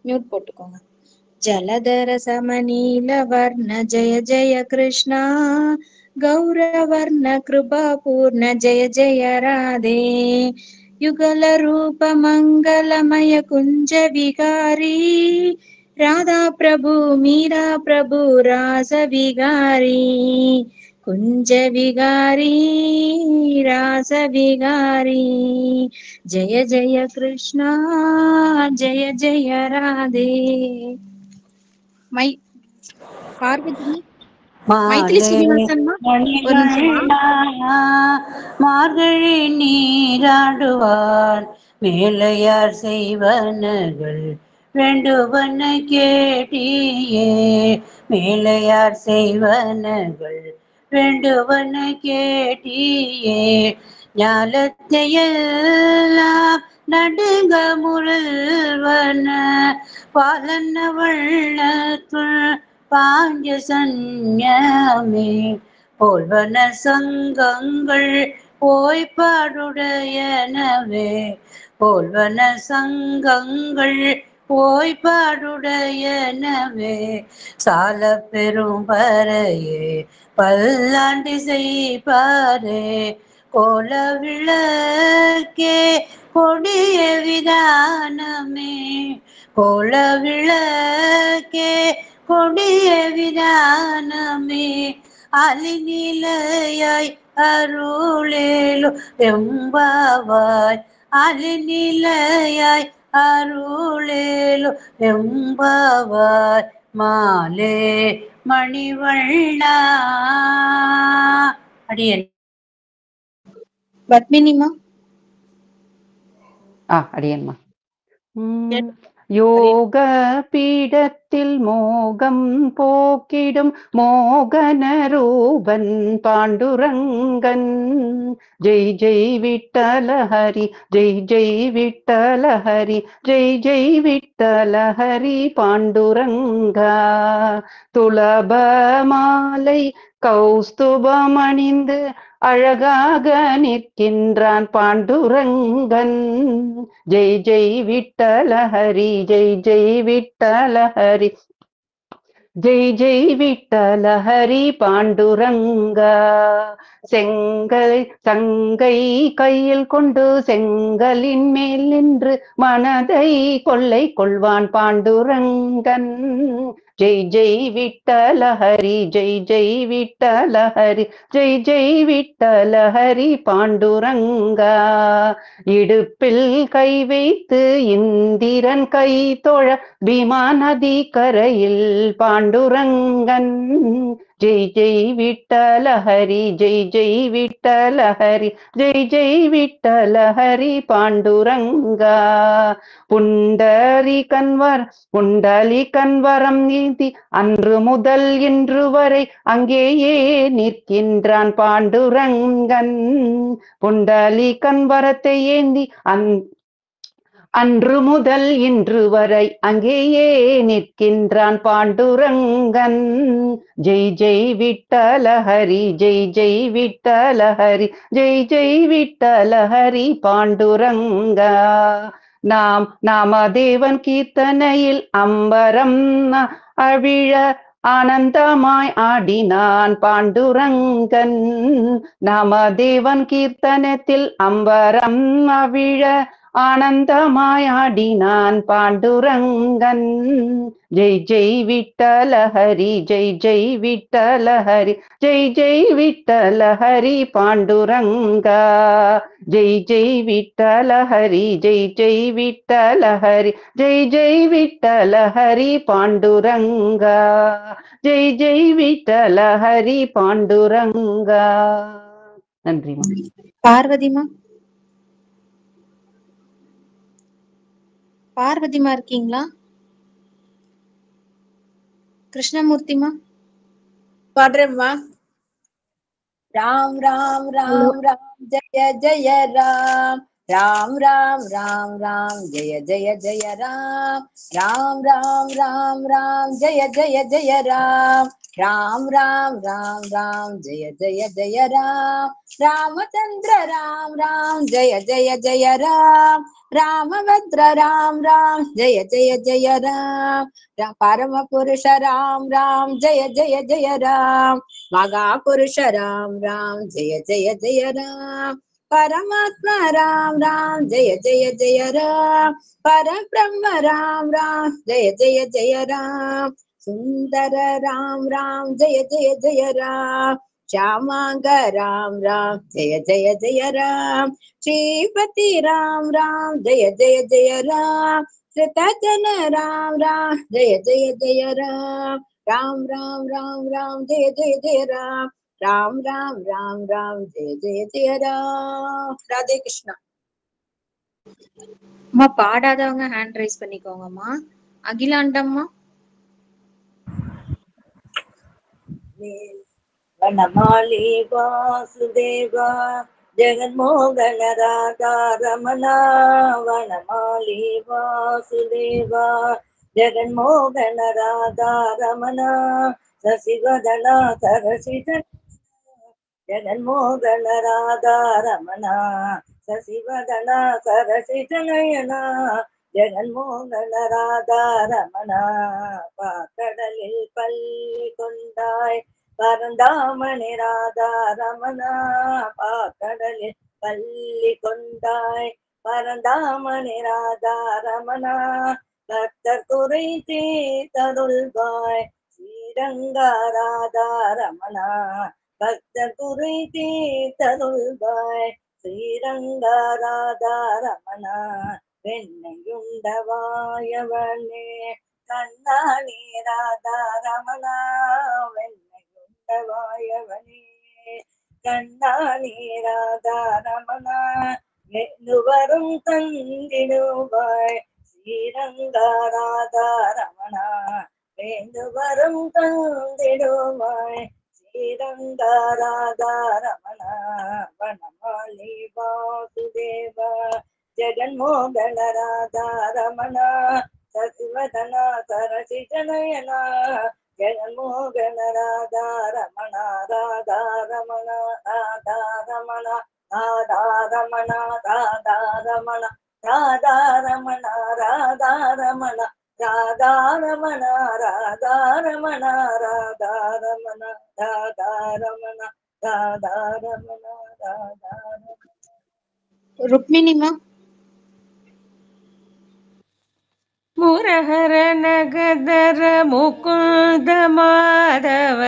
மியூட் போட்டுக்கோங்க. ஜலதர சமநீல வர்ண ஜெய ஜெய கிருஷ்ணா கௌரவர்ண கிருபா பூர்ண ஜெய ஜெய ராதே யுகல ரூப மங்களமய குஞ்ச விகாரி ராதா பிரபு மீரா பிரபு ராச விகாரி குஞ்ச விகாரி ராச விகாரி ஜெய ஜெய கிருஷ்ணா ஜெய ஜெய ராதே. பார்வதி மைத்திலி ஸ்ரீனிவாசன்மா ஒரு நிமிஷமா. மார்கழி நீராடுவான் மேலையார் செய்வனகள் வேண்டுவன கேட்டியே மேலையார் செய்வனகள் வேண்டுவன கேட்டியே ஞாலத்தையெல்லாம் நடுங்க முரல்வன பாலன வள்ளத்துள் பாஞ்ச சந்நியமே போல்வன சங்கங்கள் போய்பாடுடையனவே போல்வன சங்கங்கள் போய்பாடுடையனவே சால பெரும் பறையே பல்லாண்டு செய்பாரே கோல விளக்கே கொடிய விதானமே கோல விளக்கே கொடிய விதானமே அலிநிலையாய் அருளேலு எம்பாவாய் அலிநிலையாய் அருளேலு எம்பாவாய் மாலே மணிவண்ணா. அடியேன். பத்மினிமா. அடியேன்மா. யோக பீடத்தில் மோகம் போக்கிடும் மோகன ரூபன் பாண்டுரங்கன் ஜெய் ஜெய் விட்டல ஹரி ஜெய் ஜெய் விட்டல ஹரி ஜெய் ஜெய் விட்டல ஹரி பாண்டுரங்கா துலப மாலை கௌஸ்துபம் அணிந்து அழகாக நிற்கின்றான் பாண்டுரங்கன் ஜெய் ஜெய் விட்டல ஹரி ஜெய் ஜெய் விட்டல ஹரி ஜெய் ஜெய் விட்டல ஹரி பாண்டுரங்கா சங்கை கையில் கொண்டு செங்கலின் மேல் நின்று மனதை கொள்ளை கொள்வான் பாண்டுரங்கன் ஜெய் ஜெய் விட்டல ஹரி ஜெய் ஜெய் விட்டல ஹரி ஜெய் ஜெய் விட்டல ஹரி பாண்டுரங்கா இடுப்பில் கை வைத்து இந்திரன் கை தொழ பீமா நதி கரையில் பாண்டுரங்கன் ஜெய் ஜெய் விட்டல ஹரி ஜெய் ஜெய் விட்டல ஹரி ஜெய் ஜெய் விட்டல ஹரி பாண்டுரங்கா புண்டரி கன்வரம் நீதி அன்று முதல் இன்று வரை அங்கேயே நிற்கின்றான் பாண்டுரங்கன் புண்டலி கன்வரத்தை ஏந்தி அன்று முதல் இன்று வரை அங்கேயே நிற்கின்றான் பாண்டுரங்கன் ஜெய் ஜெய் விட்டல ஹரி ஜெய் ஜெய் விட்டல ஹரி ஜெய் ஜெய் விட்டல ஹரி பாண்டுரங்கா நாமதேவன் கீர்த்தனையில் அம்பரம் அவிழ ஆனந்தமாய் ஆடினான் பாண்டுரங்கன் நாமதேவன் கீர்த்தனத்தில் அம்பரம் அவிழ ஆனந்தமாய் ஆடினான் பாண்டுரங்கன் ஜெய் ஜெய் விட்டல ஹரி ஜெய் ஜெய் விட்டல ஹரி ஜெய் ஜெய் விட்டல ஹரி பாண்டுரங்கா ஜெய் ஜெய் விட்டல ஹரி ஜெய் ஜெய் விட்டல ஹரி ஜெய் ஜெய் விட்டல ஹரி பாண்டுரங்கா ஜெய் ஜெய் விட்டல ஹரி பாண்டுரங்கா. நன்றி. பார்வதிமா. பார்வதிமா இருக்கீங்களா? கிருஷ்ணமூர்த்திமா. பாடுறேம்மா. ராம் ராம் ராம் ராம் ஜெய ஜெய ராம் ராம் ராம் ராம் ராம் ஜெய ஜெய ஜெய ராம் ராம் ராம் ராம் ராம் ஜெய ஜெய ஜெய ராம் ராம் ராம் ராம் ராம் ஜெய ஜெய ஜெய ராம் ராமச்சந்திர ராம் ராம் ஜெய ஜெய ஜெய ராம் ராமபத்ர ராம் ராம் ஜெய ஜெய ஜெய ராம் பரம புருஷ ராம் ராம் ஜெய ஜெய ஜெய ராம் மகாபுருஷ ராம் ராம் ஜெய ஜெய ஜெய ராம் பரமாத்மா ராம் ராம் ஜெய ஜெய ஜெய ராம் பரபிரம்ம ராம் ராம் ஜெய ஜெய ஜெய ராம் சுந்தர ராம் ராம் ஜெய ஜெய ஜெய ராம் श्यामांग राम राम जय जय जय राम श्रीपति राम राम जय जय जय राम श्रीतजन राम राम जय जय जय राम राम राम राम राम जय जय जय राम राम राम राम राम जय जय जय राम राधे कृष्णा அம்மா பாடாதவங்க ஹேண்ட் ரைஸ் பண்ணிக்கோங்கம்மா. அகிலாண்டம்மா. वनमाली वासुदेवा जगन्मोहन राधा रमणा वनमाली वासुदेवा जगन्मोहन राधा रमणा शशिवदना सरसिज जगन्मोहन राधा रमणा शशिवदना सरसिज नयना जगन्मोहन राधा रमणा पाकடலில் பள்ளி கொண்டாய் பரந்தாமணி ராதா ரமணா பாக்கடலில் பள்ளி கொண்டாய் பரந்தாமணி ராதா ரமணா பக்தர் குறை தீர்த்தருள்வாய் ஸ்ரீரங்கா ராதா ரமணா பக்தர் குறை தீர்த்தருள்வாய் ஸ்ரீரங்கா ராதா ரமணா வெண்ணையுண்டவாயவனே கண்ணாணி ராதா ரமணா வாயவனே கண்ணாணி ராதா ரமணா வெல்லுவரும் தந்திடுவாய் ஸ்ரீரங்கா ராதா ரமணா வேண்டுவரும் தந்திடுவாய் ஸ்ரீரங்கா ராதா ரமணா வனமாலி வாசுதேவா ஜெகன்மோகன ராதா ரமணா சசிவதனா சரசிஜனயனா ஜெகன்மோகன ராதா ரமணா ராதா ரமணா ராதா ரமணா ராதா ரமணா ராதா ரமணா ராதா ரமணா ராதா ரமணா ராதா ரமணா ராதா ரமணா ராதா ரமணா ராதா ரமணா ராதா ரமணா ராதா ரமணா ருக்மிணிமா. ಮುರಹರ ನಗದರ ಮುಕುಂದ ಮಾಧವ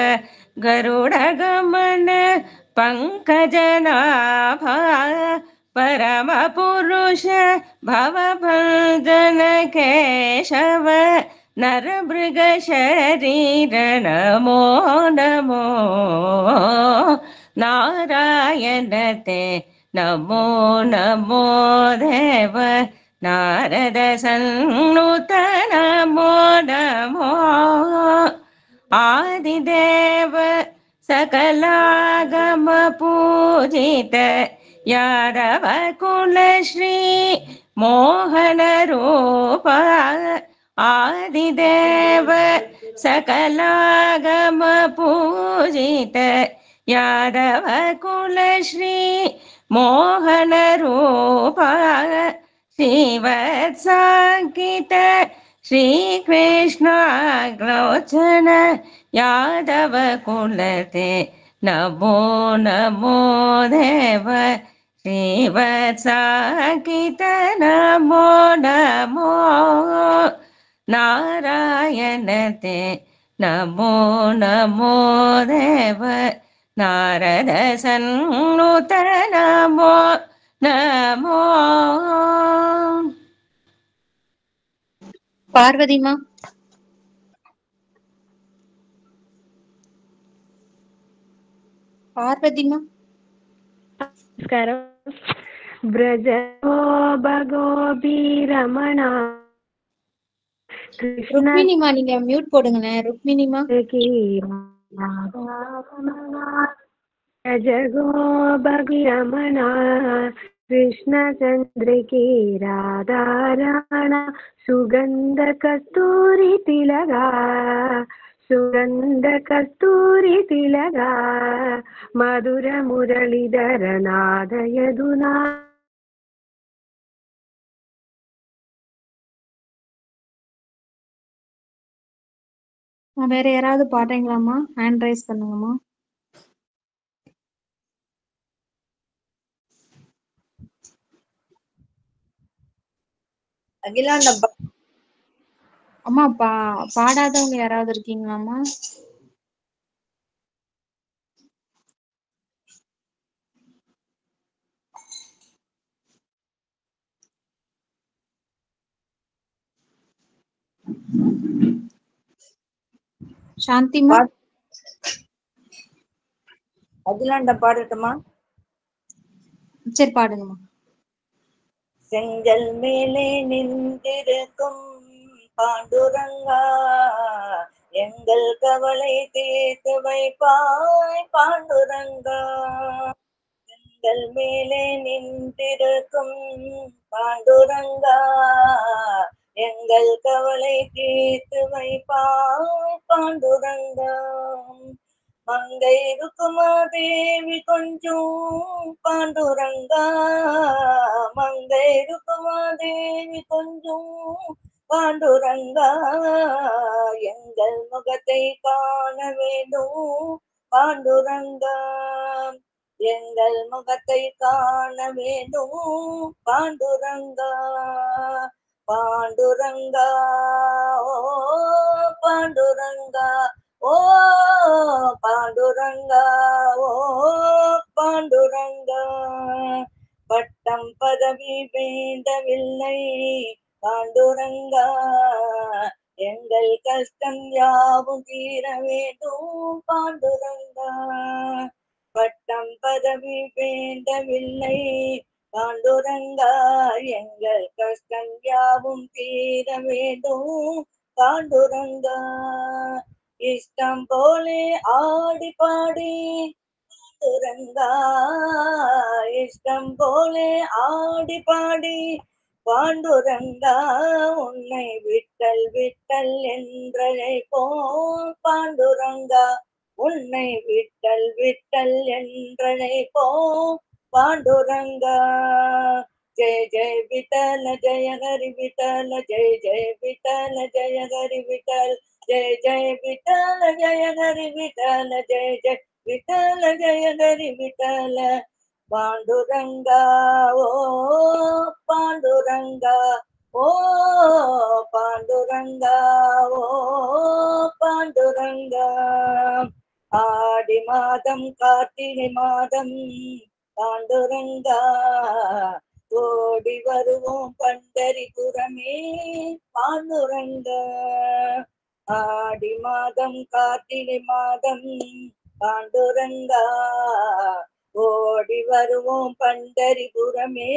ಗರುಡ ಗಮನ ಪಂಕಜನಾಭ ಪರಮ ಪುರುಷ ಭವಭಂಜನ ಕೇಶವ ನರಮೃಗ ಶರೀರ ನಮೋ ನಮೋ ನಾರಾಯಣತೆ ನಮೋ ನಮೋ ದೇವ ನಾರದ ಸನ್ನುತ ನಮೋ ನಮೋ ಆದಿದೇವ सकलागम पूजित यादव कुल श्री मोहन रूप आदिदेव सकलागम पूजित यादव कुल श्री मोहन रूप श्रीवत्साङ्कित श्री कृष्णाग्लोचन यादव कुलते नमो नमो देव श्रीवत्साङ्कित नमो नमो नारायणते नमो नमो देव नारद सन्नुत नमो नमो பார்வதிமா. பார்வதிமா. நமஸ்காரம். பிரஜோ பகோபி ரமணா ருக்மிணிமா நீங்க மியூட் போடுங்களேன். ருக்மிணிமா. राधारमणा जगो भगरमणा कृष्णचन्द्रिके राधारमणा सुगन्ध कस्तूरी तिलगा सुगन्ध कस्तूरी तिलगा मधुर मुरलीधर नादयदुना வேற யாராவது பாடுறீங்களாம்மா? Hand rice பண்ணுங்கம்மா. அகிலாண்ட அம்மா பாடாதவங்க யாராவது இருக்கீங்களாம்மா? சாந்திமா அகிலாண்ட பாடட்டுமா? சரி பாடுங்கம்மா. செங்கல் மேலே நின்றிருக்கும் பாண்டுரங்கா எங்கள் கவலை தீர்த்து வைப்பாய் பாண்டுரங்கா. செங்கல் மேலே நின்றிருக்கும் பாண்டுரங்கா எங்கள் கவலை தீர்த்து வைப்பாய் பாண்டுரங்கா. மங்கை ருக்குமாதேவி கொஞ்சம் பாண்டுரங்கா மங்கை ருக்குமாதேவி கொஞ்சம் பாண்டுரங்கா எங்கள் முகத்தை காண வேண்டும் பாண்டுரங்கா எங்கள் முகத்தை காண வேண்டும் பாண்டுரங்கா. பாண்டுரங்கா ஓ பாண்டுரங்கா ஓ பாண்டுரங்கா ஓ பாண்டுரங்கா. பட்டம் பதவி வேண்டவில்லை பாண்டுரங்கா எங்கள் கஷ்டம் யாவும் தீர வேண்டும் பாண்டுரங்கா. பட்டம் பதவி வேண்டவில்லை பாண்டுரங்கா எங்கள் கஷ்டம் யாவும் தீர வேண்டும் பாண்டுரங்கா. இஷ்டம் போலே ஆடி பாடி பாண்டுரங்கா இஷ்டம் போலே ஆடி பாடி பாண்டுரங்கா உன்னை விட்டல் விட்டல் என்றழைப்போம் பாண்டுரங்கா உன்னை விட்டல் விட்டல் என்றழைப்போம் பாண்டுரங்கா. ஜெய ஜெய விட்டல ஜெய ஹரி விட்டல ஜெய ஜெய விட்டல ஜெய ஹரி விட்டல் जय जय विठल जय हरि विठल जय जय विठल जय हरि विठल. पांडुरंगा ओ पांडुरंगा ओ पांडुरंगा ओ पांडुरंगा. ஆடி மாதம் கார்த்திகை மாதம் பாண்டுரங்கா ஓடி வருவோம் பண்டரிபுரமே பாண்டுரங்கா. ஆடி மாதம் கார்த்திகை மாதம் பாண்டுரங்கா ஓடி வருவோம் பண்டரிபுரமே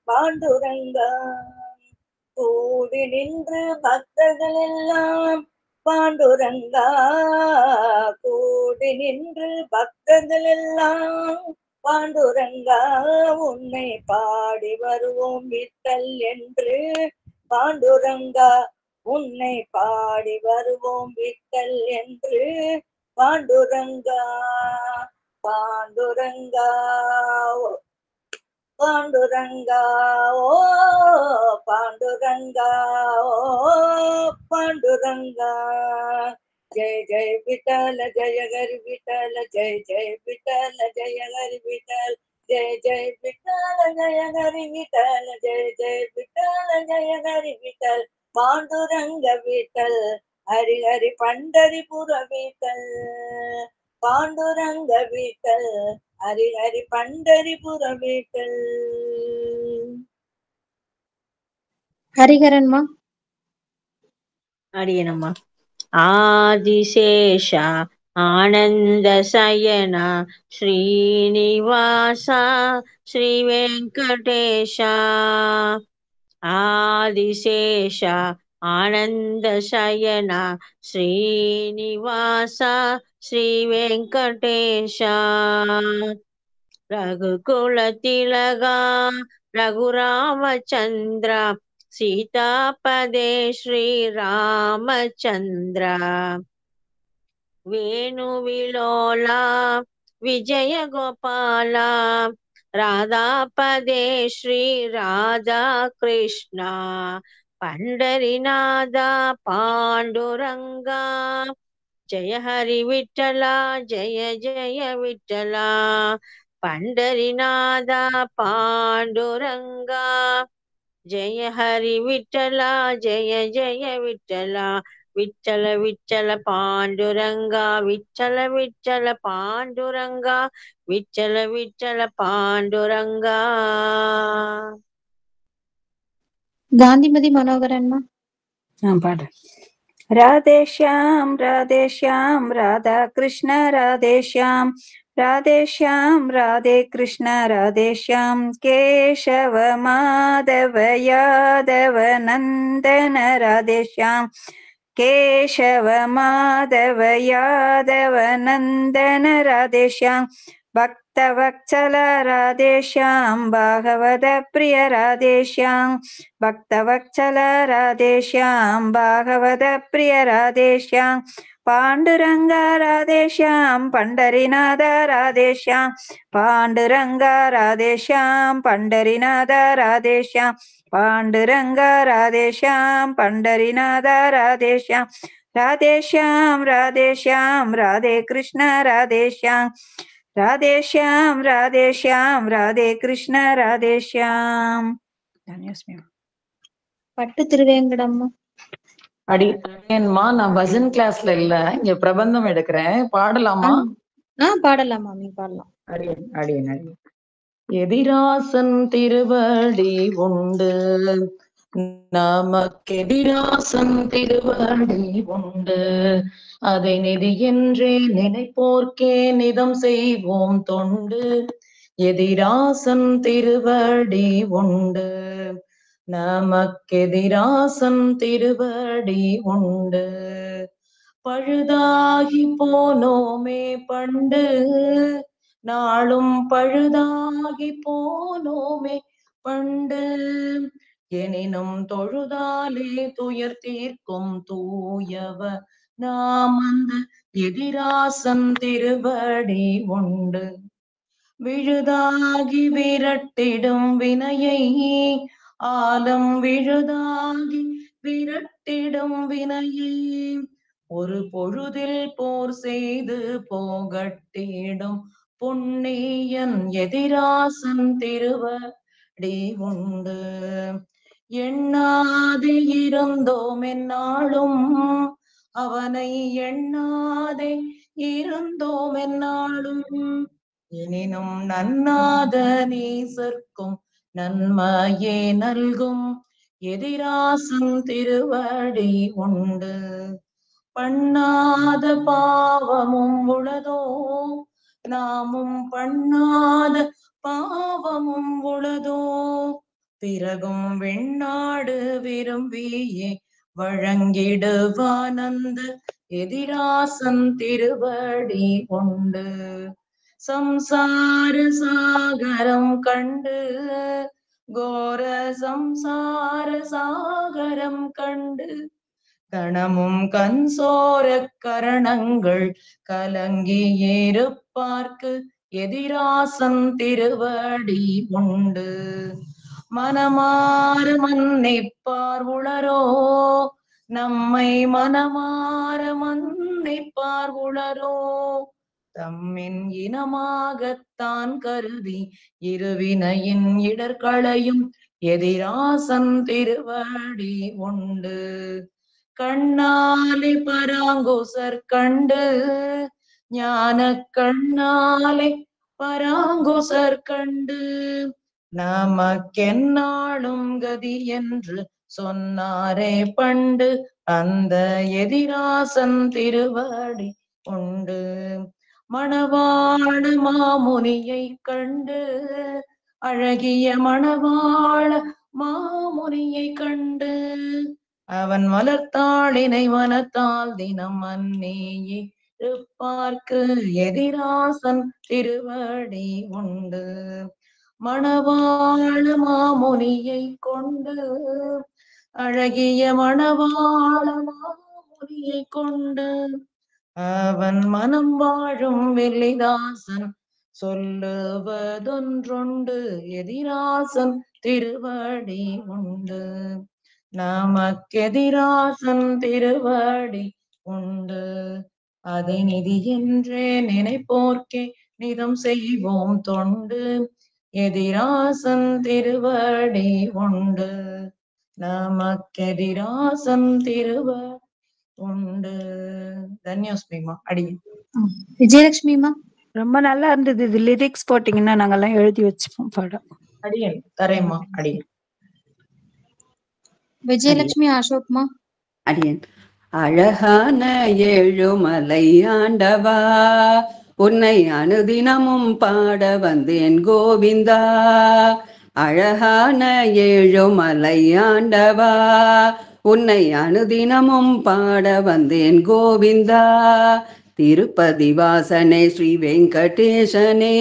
பாண்டுரங்கா. கூடி நின்று பக்தர்கள் எல்லாம் பாண்டுரங்கா கூடி நின்று பக்தர்கள் எல்லாம் பாண்டுரங்கா உன்னை பாடி வருவோம் விட்டல் என்று பாண்டுரங்கா உன்னை பாடி வருவோம் விட்டல் என்று பாண்டுரங்கா. பாண்டுரங்கா பாண்டுரங்கா ஓ பாண்டுரங்கா ஓ பாண்டுரங்கா. जय जय विठल जय हरि विठल जय जय विठल जय हरि विठल जय जय विठल जय हरि विठल जय जय विठल जय हरि विठल. पांडुरंग विठल हरि हरि पंढरीपुर विठल पांडुरंग विठल हरि हरि पंढरीपुर विठल. ஹரிஹரன்மா அடியனம்மா. ஆதிசேஷ ஆனந்த சயன ஸ்ரீனிவாச ஸ்ரீ வெங்கடேஷ. ஆதிசேஷ ఆనంద శయన శ్రీనివాస శ్రీ వెంకటేశ రఘుకుల తిలగా రఘురామచంద్ర సీతాపదే శ్రీరామచంద్ర వేణు విలోల విజయ గోపాల రాధాపదే శ్రీ రాధా కృష్ణ పండరినాథ పాండురంగా జయ హరి విఠల జయ జయ విఠల పండరినాథ పాండురంగా జయ హరి విఠల జయ జయ విఠల విఠల విఠల పాండురంగా విఠల విఠల పాండురంగా విఠల విఠల పాండురంగా. காந்திமதி மனோகரன்மா பாடு. राधे श्याम राधा कृष्ण राधे श्याम राधे कृष्ण राधे श्याम केशव माधव यादव नंदन राधे श्याम केशव माधव यादव नंदन राधे श्याम भक्तवत्सल राधे श्याम भागवत प्रिय राधे श्याम भक्तवत्सल राधे श्याम भागवत प्रिय राधे श्याम पांडुरंगा राधे श्याम पंडरीनाथ राधे श्याम पांडुरंगा राधे श्याम पंडरीनाथ राधे श्याम पांडुरंगा राधे श्याम पंडरीनाथ राधे श्याम राधे श्याम राधे श्याम राधे कृष्ण राधे श्याम राधे श्याम राधे कृष्ण राधे श्याम. பட்டு திருவேங்கடம்மா. அடியேன்மா, நான் பஜன் கிளாஸ்ல இல்ல, இங்க பிரபந்தம் எடுக்கிறேன். பாடலாமா? பாடலாம் மாமி, பாடலாம். அடியேன் எதிராசன் திருவடி உண்டு நமக்கெதிராசன் திருவடி உண்டு, அதை நிதி என்றே நினைப்போர்க்கே நிதம் செய்வோம் தொண்டு. எதிராசன் திருவடி உண்டு நமக்கெதிராசன் திருவடி உண்டு. பழுதாகி போனோமே பண்டு, நாளும் பழுதாகி போனோமே பண்டு, எனினும் தொழுதாலே துயர் தீர்க்கும் தூயவ நாம் அந்த எதிராசன் திருவடி உண்டு. விழுதாகி விரட்டிடும் வினையை ஆலம் விழுதாகி விரட்டிடும் வினையை ஒரு பொழுதில் போர் செய்து போகட்டிடும் புண்ணியன் எதிராசன் திருவடி உண்டு. எண்ணாதே இருந்தோம் என்னாலும் அவனை எண்ணாதே இருந்தோம் என்னாலும், எனினும் நன்னாத நீசர்க்கும் நன்மையே நல்கும் எதிராசன் திருவடி உண்டு. பண்ணாத பாவமும் உளதோ நாமும் பண்ணாத பாவமும் உளதோ, பிறகும் வெண்ணாடு விரும்பியே வழங்கிடுவானந்த எதிராசன் திருவடி உண்டு. சம்சார சாகரம் கண்டு கோர சம்சார சாகரம் கண்டு கணமும் கண்சோர கரணங்கள் கலங்கி ஏறுப்பார்க்கு எதிராசன் திருவடி உண்டு. மனமாறு மன்னிப்பார் உளரோ நம்மை மனமாற மன்னிப்பார் உளரோ, தம்மின் இனமாகத்தான் கருதி இருவினையின் இடர்களையும் எதிராசன் திருவடி உண்டு. கண்ணாலே பராங்குசர் கண்டு ஞான கண்ணாலே பராங்குசர் கண்டு நமக்கென்னாளும் கதி என்று சொன்னாரே பண்டு அந்த எதிராசன் திருவடி உண்டு. மணவாள மாமுனியை கண்டு அழகிய மணவாள மாமுனியை கண்டு அவன் வளர்த்தாளினை வனத்தால் தினம் மன்னேயே இருப்பார்க்கு எதிராசன் திருவடி உண்டு. மணவாள மாமுனியை கொண்டு அழகிய மணவாள மாமுனியை கொண்டு அவன் மனம் வாழும் வெள்ளிதாசன் சொல்லுவதொன்றொண்டு எதிராசன் திருவடி உண்டு. நமக்கெதிராசன் திருவடி உண்டு. அதை நிதி என்றே நினைப்போர்க்கே நிதம் செய்வோம் தொண்டு. எதிராசன் திருவடி உண்டு. நமக்கெதிராசன் திருவடி உண்டு. தன்யோஸ்மிமா அடி. விஜயலட்சுமிமா ரொம்ப நல்லா இருந்தது. இது லிரிக்ஸ் போட்டீங்கன்னா நாங்கெல்லாம் எழுதி வச்சுப்போம் படம். அடியன் தரேம்மா அடியன். விஜயலட்சுமி அசோக்மா அடியன். அழகான ஏழுமலை ஆண்டவா உன்னை அனுதினமும் பாட வந்தேன் கோவிந்தா. அழகான ஏழுமலை ஆண்டவா உன்னை அனுதினமும் பாட வந்தேன் கோவிந்தா. திருப்பதி வாசனே ஸ்ரீ வெங்கடேசனே,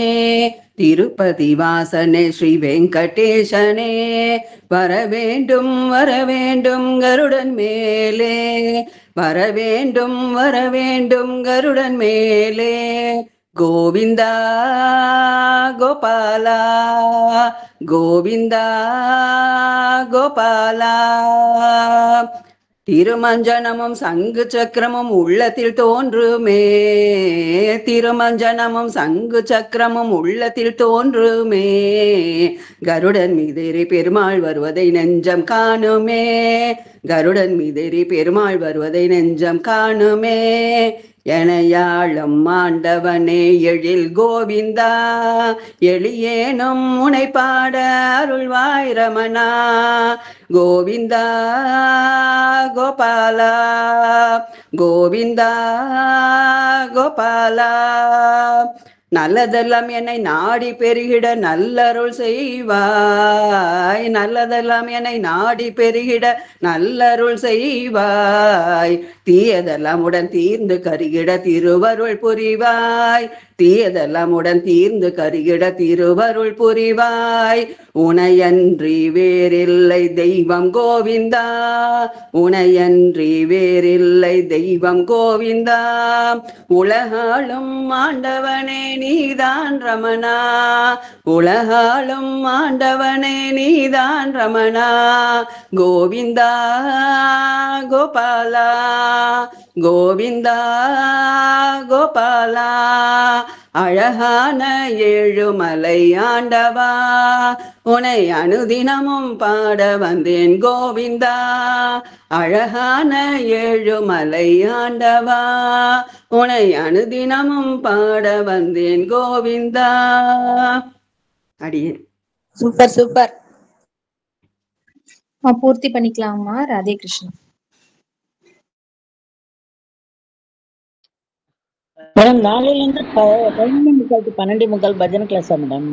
திருப்பதி வாசனே ஸ்ரீ வெங்கடேசனே, வரவேண்டும் வரவேண்டும் கருடன் மேலே, வரவேண்டும் வரவேண்டும் கருடன் மேலே. கோவிந்தா கோபாலா கோவிந்தா கோபாலா. திருமஞ்சனமும் சங்கு சக்கரமும் உள்ளத்தில் தோன்றுமே, திருமஞ்சனமும் சங்கு சக்கரமும் உள்ளத்தில் தோன்றுமே. கருடன் மீதேறி பெருமாள் வருவதை நெஞ்சம் காணுமே, கருடன் மீதேறி பெருமாள் வருவதை நெஞ்சம் காணுமே. எனையாளும் ஆண்டவனே எழில் கோவிந்தா, எளியேனும் உனை பாட அருள்வாய் ரமணா. கோவிந்தா கோபாலா கோவிந்தா கோபாலா. நல்லதெல்லாம் என்னை நாடி பெருகிட நல்லருள் செய்வாய், நல்லதெல்லாம் என்னை நாடி பெருகிட நல்லருள் செய்வாய். தீயதெல்லாம் உடன் தீர்ந்து கருகிட திருவருள் புரிவாய், தீயதெல்லாம் உடன் தீர்ந்து கருகிட திருவருள் புரிவாய். உனையன்றி வேறில்லை தெய்வம் கோவிந்தா, உனையன்றி வேறில்லை தெய்வம் கோவிந்தா. உலகாளும் ஆண்டவனே நீதான் ரமணா, உலகாளும் ஆண்டவனே நீதான் ரமணா. கோவிந்தா கோபாலா கோவிந்தா கோபாலா. அழகான ஏழுமலை ஆண்டவா உனை அனுதினமும் பாட வந்தேன் கோவிந்தா. அழகான ஏழுமலை ஆண்டவா உனை அனுதினமும் பாட வந்தேன் கோவிந்தா. அடியே சூப்பர் சூப்பர். பூர்த்தி பண்ணிக்கலாமா? ராதே கிருஷ்ணன். மேடம் நாளையில இருந்து 11:45 to 12:45 பஜனை கிளாஸா மேடம்?